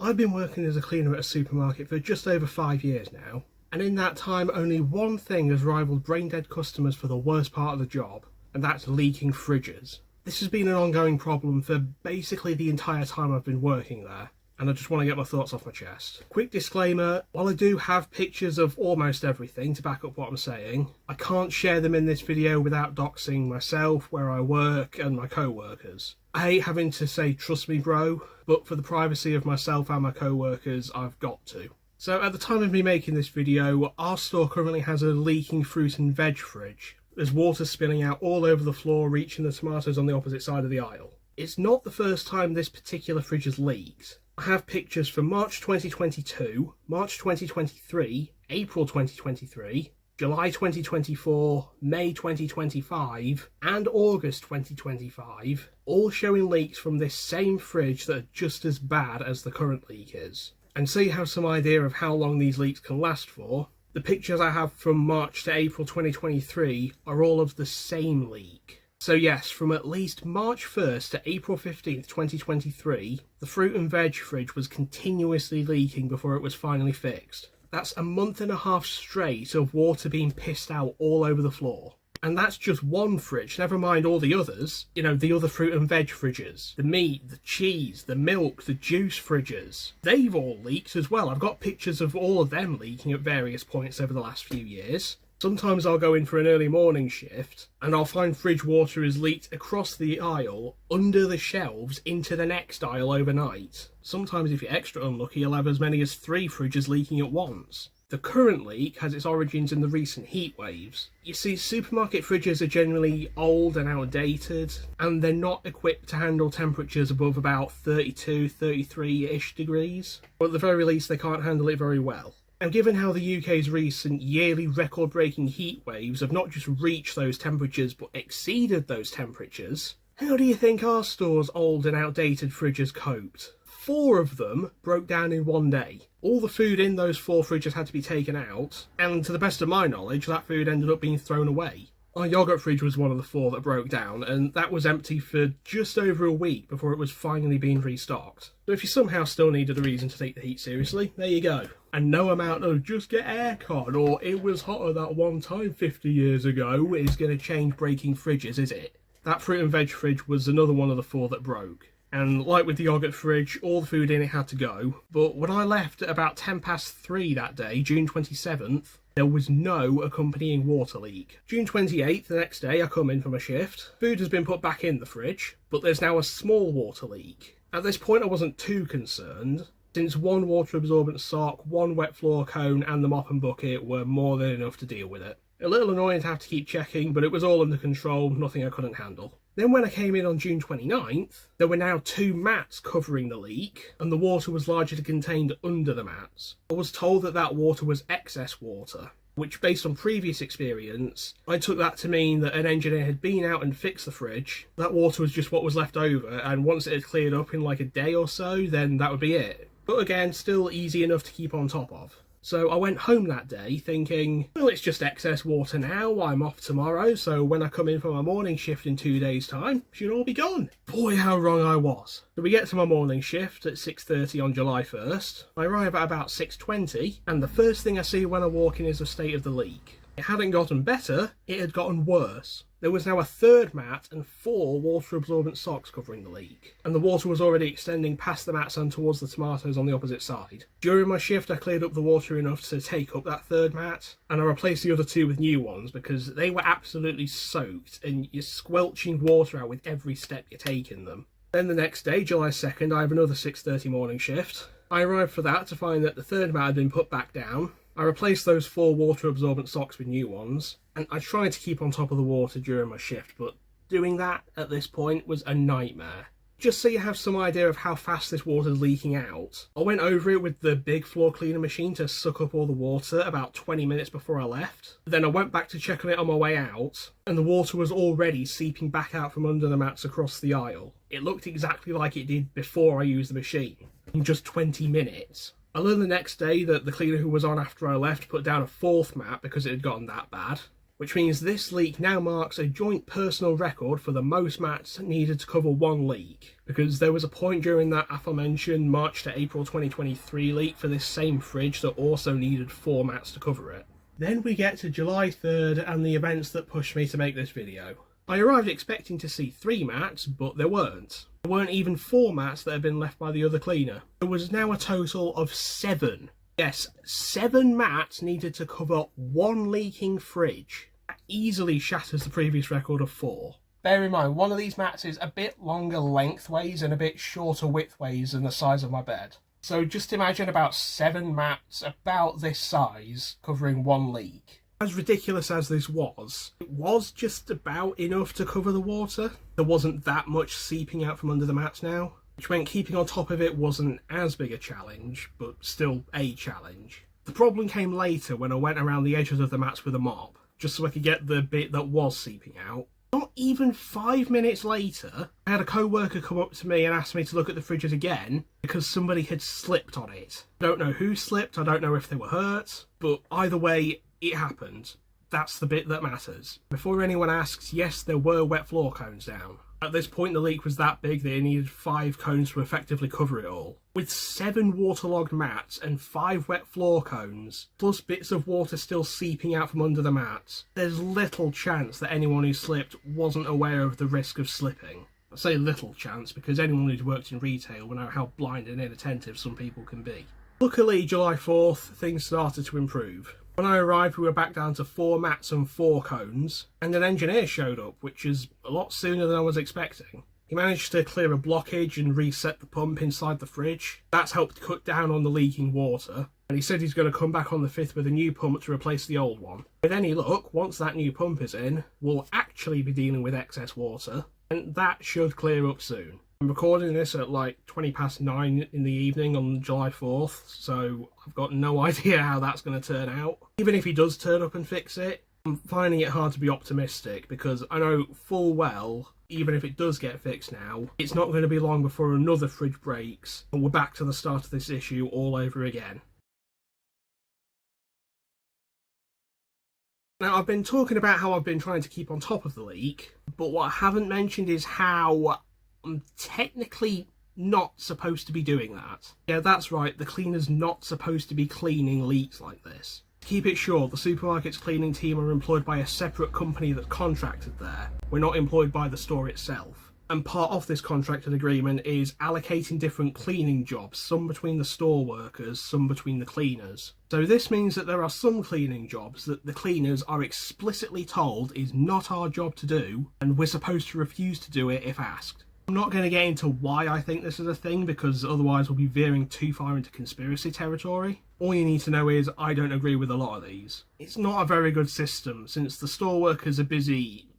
I've been working as a cleaner at a supermarket for just over 5 years now, and in that time only one thing has rivaled brain-dead customers for the worst part of the job, and that's leaking fridges. This has been an ongoing problem for basically the entire time I've been working there, and I just want to get my thoughts off my chest. Quick disclaimer, while I do have pictures of almost everything to back up what I'm saying, I can't share them in this video without doxing myself, where I work, and my co-workers. I hate having to say trust me bro, but for the privacy of myself and my co-workers, I've got to. So at the time of me making this video, our store currently has a leaking fruit and veg fridge. There's water spilling out all over the floor, reaching the tomatoes on the opposite side of the aisle. It's not the first time this particular fridge has leaked. I have pictures from March 2022, March 2023, April 2023, July 2024, May 2025, and August 2025, all showing leaks from this same fridge that are just as bad as the current leak is. And so you have some idea of how long these leaks can last for. The pictures I have from March to April 2023 are all of the same leak. So yes, from at least March 1st to April 15th, 2023, the fruit and veg fridge was continuously leaking before it was finally fixed. That's a month and a half straight of water being pissed out all over the floor. And that's just one fridge, never mind all the others. You know, the other fruit and veg fridges. The meat, the cheese, the milk, the juice fridges. They've all leaked as well. I've got pictures of all of them leaking at various points over the last few years. Sometimes I'll go in for an early morning shift and I'll find fridge water has leaked across the aisle, under the shelves, into the next aisle overnight. Sometimes if you're extra unlucky, you'll have as many as 3 fridges leaking at once. The current leak has its origins in the recent heat waves. You see, supermarket fridges are generally old and outdated, and they're not equipped to handle temperatures above about 32, 33-ish degrees. Or at the very least, they can't handle it very well. And given how the UK's recent yearly record-breaking heat waves have not just reached those temperatures but exceeded those temperatures, how do you think our store's old and outdated fridges coped? 4 of them broke down in one day. All the food in those 4 fridges had to be taken out, and to the best of my knowledge, that food ended up being thrown away. Our yoghurt fridge was one of the 4 that broke down, and that was empty for just over a week before it was finally being restocked. So if you somehow still needed a reason to take the heat seriously, there you go. And no amount of just get aircon or it was hotter that one time 50 years ago is going to change breaking fridges, is it? That fruit and veg fridge was another one of the 4 that broke. And like with the yoghurt fridge, all the food in it had to go. But when I left at about 3 that day, June 27th, there was no accompanying water leak. June 28th, the next day, I come in for my shift. Food has been put back in the fridge, but there's now a small water leak. At this point, I wasn't too concerned, since 1 water-absorbent sock, 1 wet floor cone, and the mop and bucket were more than enough to deal with it. A little annoying to have to keep checking, but it was all under control, nothing I couldn't handle. Then when I came in on June 29th, there were now 2 mats covering the leak, and the water was largely contained under the mats. I was told that that water was excess water, which based on previous experience, I took that to mean that an engineer had been out and fixed the fridge. That water was just what was left over, and once it had cleared up in like a day or so, then that would be it. But again, still easy enough to keep on top of. So I went home that day thinking, well, it's just excess water now, I'm off tomorrow, so when I come in for my morning shift in 2 days' time, it should all be gone. Boy, how wrong I was. So we get to my morning shift at 6:30 on July 1st. I arrive at about 6:20, and the first thing I see when I walk in is the state of the leak. It hadn't gotten better, it had gotten worse. There was now a 3rd mat and 4 water-absorbent socks covering the leak, and the water was already extending past the mats and towards the tomatoes on the opposite side. During my shift, I cleared up the water enough to take up that 3rd mat, and I replaced the other 2 with new ones because they were absolutely soaked, and you're squelching water out with every step you take in them. Then the next day, July 2nd, I have another 6:30 morning shift. I arrived for that to find that the 3rd mat had been put back down. I replaced those 4 water-absorbent socks with new ones, and I tried to keep on top of the water during my shift, but doing that at this point was a nightmare. Just so you have some idea of how fast this water's leaking out, I went over it with the big floor cleaner machine to suck up all the water about 20 minutes before I left. Then I went back to check on it on my way out, and the water was already seeping back out from under the mats across the aisle. It looked exactly like it did before I used the machine, in just 20 minutes. I learned the next day that the cleaner who was on after I left put down a 4th mat because it had gotten that bad, which means this leak now marks a joint personal record for the most mats needed to cover one leak, because there was a point during that aforementioned March to April 2023 leak for this same fridge that also needed 4 mats to cover it. Then we get to July 3rd and the events that pushed me to make this video. I arrived expecting to see 3 mats, but there weren't. There weren't even 4 mats that had been left by the other cleaner. There was now a total of 7. Yes, 7 mats needed to cover one leaking fridge. That easily shatters the previous record of 4. Bear in mind, one of these mats is a bit longer lengthways and a bit shorter widthways than the size of my bed. So just imagine about 7 mats about this size covering one leak. As ridiculous as this was, it was just about enough to cover the water. There wasn't that much seeping out from under the mats now, which meant keeping on top of it wasn't as big a challenge, but still a challenge. The problem came later when I went around the edges of the mats with a mop, just so I could get the bit that was seeping out. Not even 5 minutes later, I had a co-worker come up to me and ask me to look at the fridges again because somebody had slipped on it. I don't know who slipped, I don't know if they were hurt, but either way, it happened. That's the bit that matters. Before anyone asks, yes, there were wet floor cones down. At this point, the leak was that big they needed 5 cones to effectively cover it all. With 7 waterlogged mats and 5 wet floor cones, plus bits of water still seeping out from under the mats, there's little chance that anyone who slipped wasn't aware of the risk of slipping. I say little chance because anyone who's worked in retail will know how blind and inattentive some people can be. Luckily, July 4th, things started to improve. When I arrived, we were back down to 4 mats and 4 cones, and an engineer showed up, which is a lot sooner than I was expecting. He managed to clear a blockage and reset the pump inside the fridge. That's helped cut down on the leaking water, and he said he's going to come back on the 5th with a new pump to replace the old one. With any luck, once that new pump is in, we'll actually be dealing with excess water, and that should clear up soon. I'm recording this at like 9:20 in the evening on July 4th, so I've got no idea how that's going to turn out. Even if he does turn up and fix it, I'm finding it hard to be optimistic because I know full well, even if it does get fixed now, it's not going to be long before another fridge breaks and we're back to the start of this issue all over again. Now, I've been talking about how I've been trying to keep on top of the leak, but what I haven't mentioned is how I'm technically not supposed to be doing that. Yeah, that's right, the cleaner's not supposed to be cleaning leaks like this. To keep it short, the supermarket's cleaning team are employed by a separate company that's contracted there. We're not employed by the store itself. And part of this contracted agreement is allocating different cleaning jobs, some between the store workers, some between the cleaners. So this means that there are some cleaning jobs that the cleaners are explicitly told is not our job to do, and we're supposed to refuse to do it if asked. I'm not going to get into why I think this is a thing, because otherwise we'll be veering too far into conspiracy territory. All you need to know is I don't agree with a lot of these. It's not a very good system, since the store workers are busy,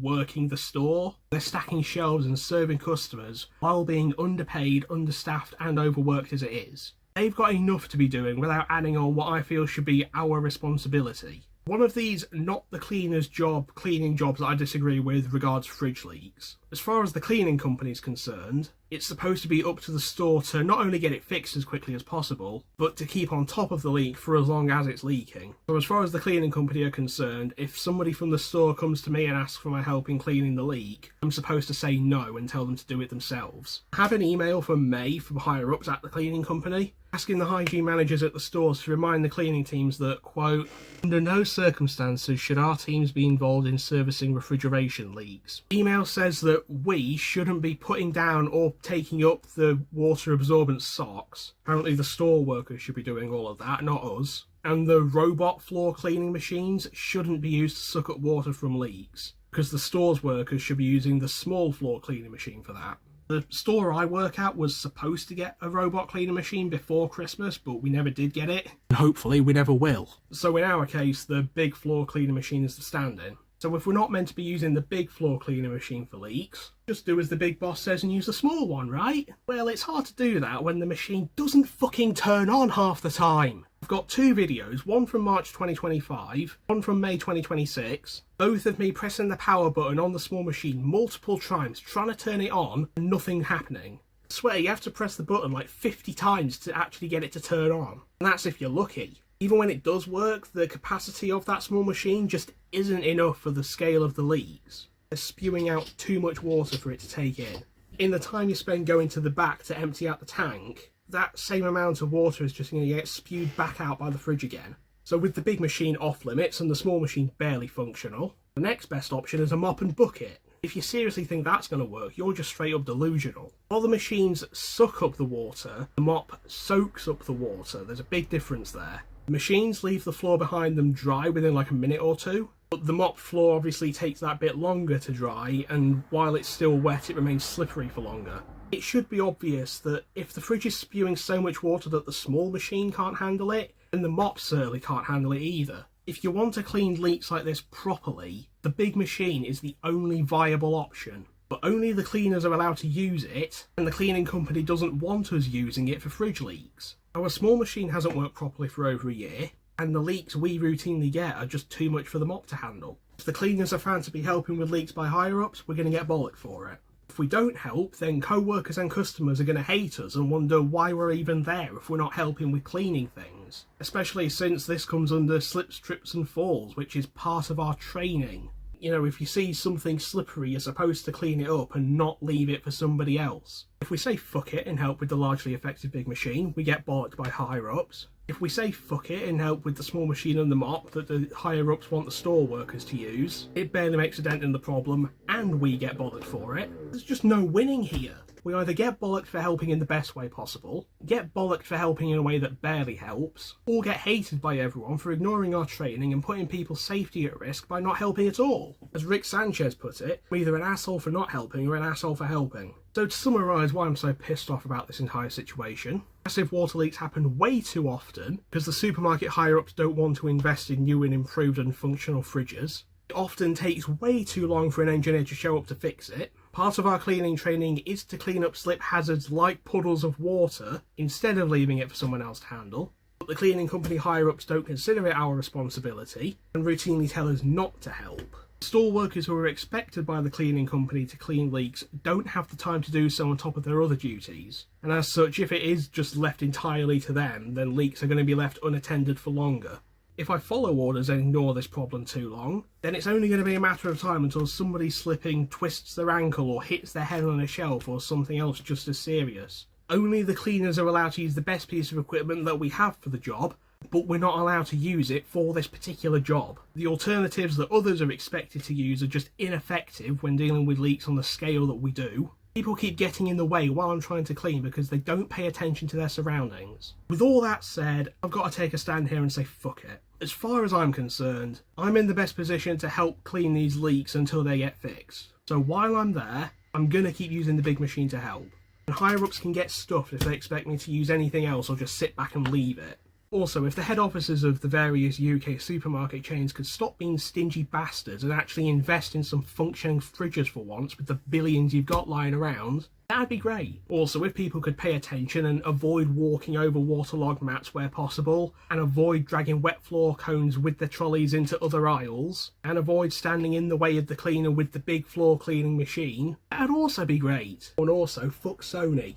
working the store. They're stacking shelves and serving customers while being underpaid, understaffed and overworked as it is. They've got enough to be doing without adding on what I feel should be our responsibility. One of these not the cleaner's job cleaning jobs that I disagree with regards fridge leaks. As far as the cleaning company is concerned, it's supposed to be up to the store to not only get it fixed as quickly as possible, but to keep on top of the leak for as long as it's leaking. So as far as the cleaning company are concerned, if somebody from the store comes to me and asks for my help in cleaning the leak, I'm supposed to say no and tell them to do it themselves. I have an email from May from higher ups at the cleaning company, asking the hygiene managers at the stores to remind the cleaning teams that, quote, under no circumstances should our teams be involved in servicing refrigeration leaks. The email says that we shouldn't be putting down or taking up the water absorbent socks. Apparently the store workers should be doing all of that, not us. And the robot floor cleaning machines shouldn't be used to suck up water from leaks, because the store's workers should be using the small floor cleaning machine for that. The store I work at was supposed to get a robot cleaner machine before Christmas, but we never did get it. And hopefully we never will. So in our case, the big floor cleaner machine is the stand-in. So if we're not meant to be using the big floor cleaner machine for leaks, just do as the big boss says and use the small one, right? Well, it's hard to do that when the machine doesn't fucking turn on half the time. I've got 2 videos, one from March 2025, one from May 2026, both of me pressing the power button on the small machine multiple times, trying to turn it on, and nothing happening. I swear, you have to press the button like 50 times to actually get it to turn on. And that's if you're lucky. Even when it does work, the capacity of that small machine just isn't enough for the scale of the leaks. They're spewing out too much water for it to take in. In the time you spend going to the back to empty out the tank, that same amount of water is just going to get spewed back out by the fridge again. So with the big machine off limits and the small machine barely functional, the next best option is a mop and bucket. If you seriously think that's going to work, you're just straight up delusional. While the machines suck up the water, the mop soaks up the water. There's a big difference there. The machines leave the floor behind them dry within like a minute or two, but the mop floor obviously takes that bit longer to dry, and while it's still wet, it remains slippery for longer. It should be obvious that if the fridge is spewing so much water that the small machine can't handle it, then the mop certainly can't handle it either. If you want to clean leaks like this properly, the big machine is the only viable option. But only the cleaners are allowed to use it, and the cleaning company doesn't want us using it for fridge leaks. Our small machine hasn't worked properly for over a year, and the leaks we routinely get are just too much for the mop to handle. If the cleaners are found to be helping with leaks by higher-ups, we're going to get bollocked for it. If we don't help, then co-workers and customers are going to hate us and wonder why we're even there if we're not helping with cleaning things. Especially since this comes under slips, trips and falls, which is part of our training. You know, if you see something slippery, you're supposed to clean it up and not leave it for somebody else. If we say fuck it and help with the largely effective big machine, we get bollocked by higher-ups. If we say fuck it and help with the small machine and the mop that the higher-ups want the store workers to use, it barely makes a dent in the problem, and we get bollocked for it. There's just no winning here. We either get bollocked for helping in the best way possible, get bollocked for helping in a way that barely helps, or get hated by everyone for ignoring our training and putting people's safety at risk by not helping at all. As Rick Sanchez put it, we're either an asshole for not helping or an asshole for helping. So to summarise why I'm so pissed off about this entire situation, massive water leaks happen way too often because the supermarket higher-ups don't want to invest in new and improved and functional fridges. It often takes way too long for an engineer to show up to fix it. Part of our cleaning training is to clean up slip hazards like puddles of water instead of leaving it for someone else to handle. But the cleaning company higher-ups don't consider it our responsibility and routinely tell us not to help. Store workers who are expected by the cleaning company to clean leaks don't have the time to do so on top of their other duties, and as such, if it is just left entirely to them, then leaks are going to be left unattended for longer. If I follow orders and ignore this problem too long, then it's only going to be a matter of time until somebody slipping twists their ankle or hits their head on a shelf or something else just as serious. Only the cleaners are allowed to use the best piece of equipment that we have for the job, but we're not allowed to use it for this particular job. The alternatives that others are expected to use are just ineffective when dealing with leaks on the scale that we do. People keep getting in the way while I'm trying to clean because they don't pay attention to their surroundings. With all that said, I've got to take a stand here and say fuck it. As far as I'm concerned, I'm in the best position to help clean these leaks until they get fixed. So while I'm there, I'm gonna keep using the big machine to help. And higher-ups can get stuffed if they expect me to use anything else or just sit back and leave it. Also, if the head offices of the various UK supermarket chains could stop being stingy bastards and actually invest in some functioning fridges for once with the billions you've got lying around, that'd be great. Also, if people could pay attention and avoid walking over waterlogged mats where possible, and avoid dragging wet floor cones with their trolleys into other aisles, and avoid standing in the way of the cleaner with the big floor cleaning machine, that'd also be great. And also, fuck Sony.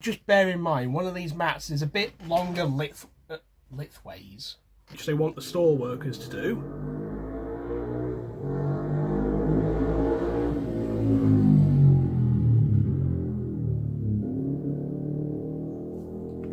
Just bear in mind, one of these mats is a bit longer widthways, which they want the store workers to do.